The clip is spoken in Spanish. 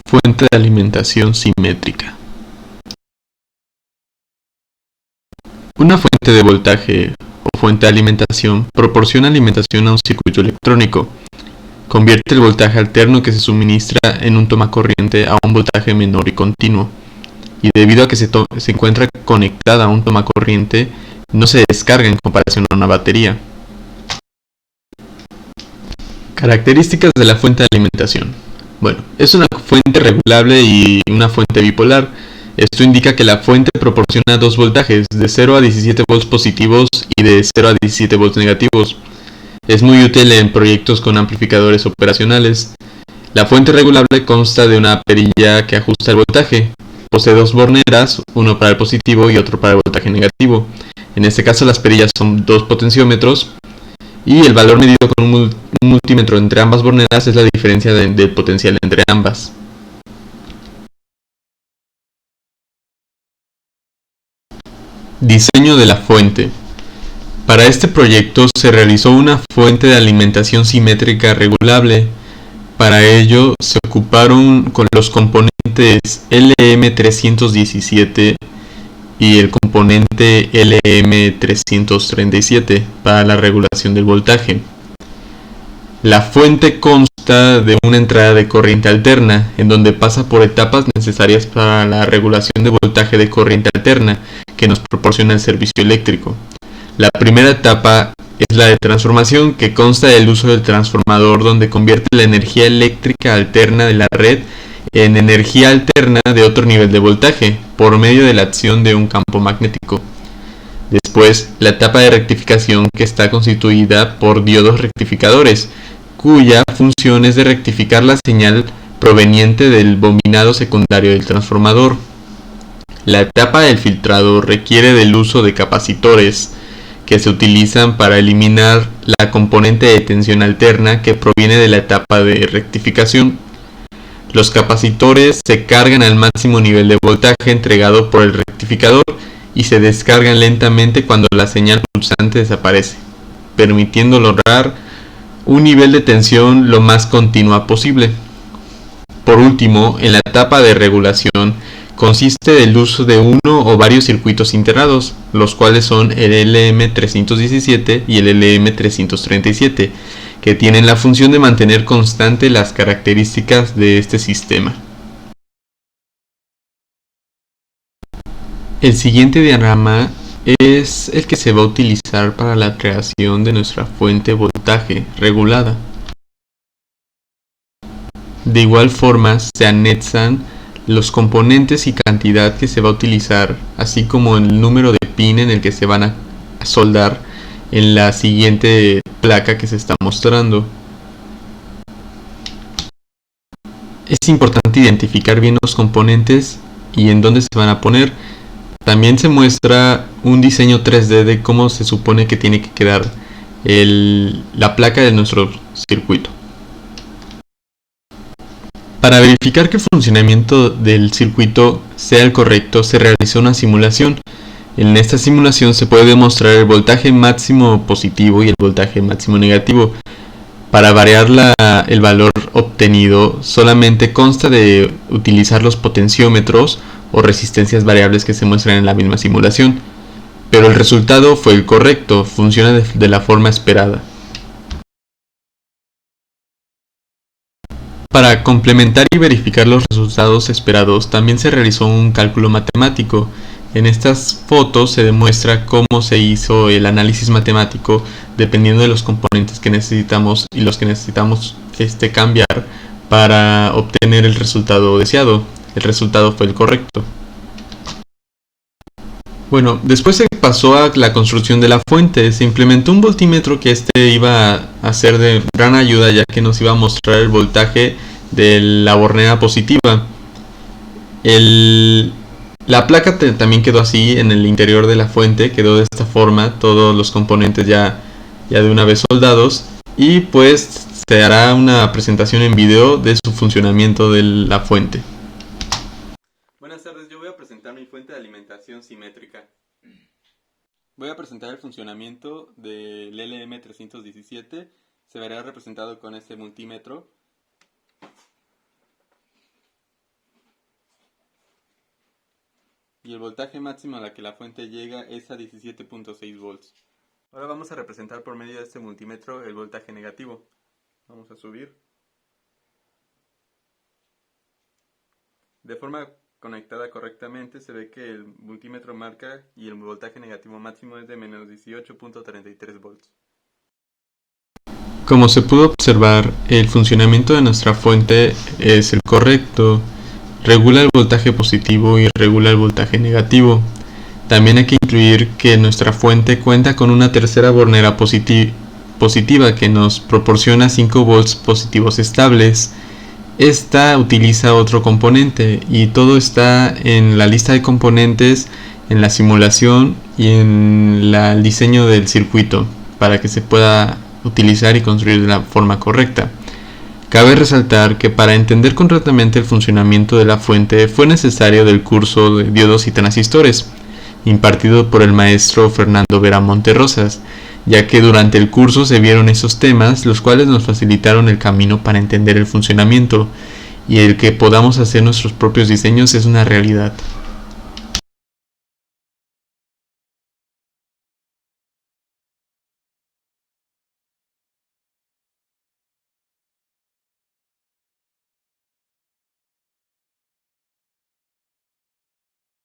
Fuente de alimentación simétrica. Una fuente de voltaje o fuente de alimentación proporciona alimentación a un circuito electrónico. Convierte el voltaje alterno que se suministra en un tomacorriente a un voltaje menor y continuo. Y debido a que se encuentra conectada a un tomacorriente, no se descarga en comparación a una batería. Características de la fuente de alimentación. Bueno, es una fuente regulable y una fuente bipolar. Esto indica que la fuente proporciona dos voltajes, de 0 a 17 volts positivos y de 0 a 17 volts negativos. Es muy útil en proyectos con amplificadores operacionales. La fuente regulable consta de una perilla que ajusta el voltaje. Posee dos borneras, uno para el positivo y otro para el voltaje negativo. En este caso las perillas son dos potenciómetros y el valor medido con un multímetro entre ambas borneras es la diferencia del potencial entre ambas. Diseño de la fuente. Para este proyecto se realizó una fuente de alimentación simétrica regulable. Para ello se ocuparon con los componentes LM317 y el componente LM337 para la regulación del voltaje. La fuente consta de una entrada de corriente alterna, en donde pasa por etapas necesarias para la regulación de voltaje de corriente alterna que nos proporciona el servicio eléctrico. La primera etapa es la de transformación, que consta del uso del transformador, donde convierte la energía eléctrica alterna de la red en energía alterna de otro nivel de voltaje, por medio de la acción de un campo magnético. Después, la etapa de rectificación, que está constituida por diodos rectificadores, cuya función es de rectificar la señal proveniente del bobinado secundario del transformador. La etapa del filtrado requiere del uso de capacitores, que se utilizan para eliminar la componente de tensión alterna que proviene de la etapa de rectificación. Los capacitores se cargan al máximo nivel de voltaje entregado por el rectificador y se descargan lentamente cuando la señal pulsante desaparece, permitiendo lograr un nivel de tensión lo más continua posible. Por último, en la etapa de regulación consiste del uso de uno o varios circuitos integrados, los cuales son el LM317 y el LM337, que tienen la función de mantener constante las características de este sistema. El siguiente diagrama es el que se va a utilizar para la creación de nuestra fuente de voltaje regulada. De igual forma, se anexan los componentes y cantidad que se va a utilizar, así como el número de pin en el que se van a soldar en la siguiente placa que se está mostrando. Es importante identificar bien los componentes y en dónde se van a poner. También se muestra un diseño 3D de cómo se supone que tiene que quedar la placa de nuestro circuito. Para verificar que el funcionamiento del circuito sea el correcto, se realizó una simulación. En esta simulación se puede demostrar el voltaje máximo positivo y el voltaje máximo negativo. Para variar el valor obtenido, solamente consta de utilizar los potenciómetros o resistencias variables que se muestran en la misma simulación. Pero el resultado fue el correcto, funciona de la forma esperada. Para complementar y verificar los resultados esperados, también se realizó un cálculo matemático. En estas fotos se demuestra cómo se hizo el análisis matemático dependiendo de los componentes que necesitamos y los que necesitamos cambiar para obtener el resultado deseado. El resultado fue el correcto. Bueno, después se pasó a la construcción de la fuente. Se implementó un voltímetro que iba a ser de gran ayuda, ya que nos iba a mostrar el voltaje de la bornera positiva. La placa también quedó así en el interior de la fuente, quedó de esta forma, todos los componentes ya de una vez soldados, y pues se hará una presentación en video de su funcionamiento de la fuente. Buenas tardes, yo voy a presentar mi fuente de alimentación simétrica. Voy a presentar el funcionamiento del LM317. Se verá representado con este multímetro. y el voltaje máximo a la que la fuente llega es a 17.6 volts. Ahora vamos a representar por medio de este multímetro el voltaje negativo. Vamos a subir. De forma conectada correctamente se ve que el multímetro marca y el voltaje negativo máximo es de menos 18.33 volts. Como se pudo observar, el funcionamiento de nuestra fuente es el correcto, regula el voltaje positivo y regula el voltaje negativo. También hay que incluir que nuestra fuente cuenta con una tercera bornera positiva que nos proporciona 5 volts positivos estables. Esta utiliza otro componente y todo está en la lista de componentes, en la simulación y en el diseño del circuito para que se pueda utilizar y construir de la forma correcta. Cabe resaltar que para entender correctamente el funcionamiento de la fuente fue necesario del curso de diodos y transistores, impartido por el maestro Fernando Vera Monterrosas, ya que durante el curso se vieron esos temas, los cuales nos facilitaron el camino para entender el funcionamiento, y el que podamos hacer nuestros propios diseños es una realidad.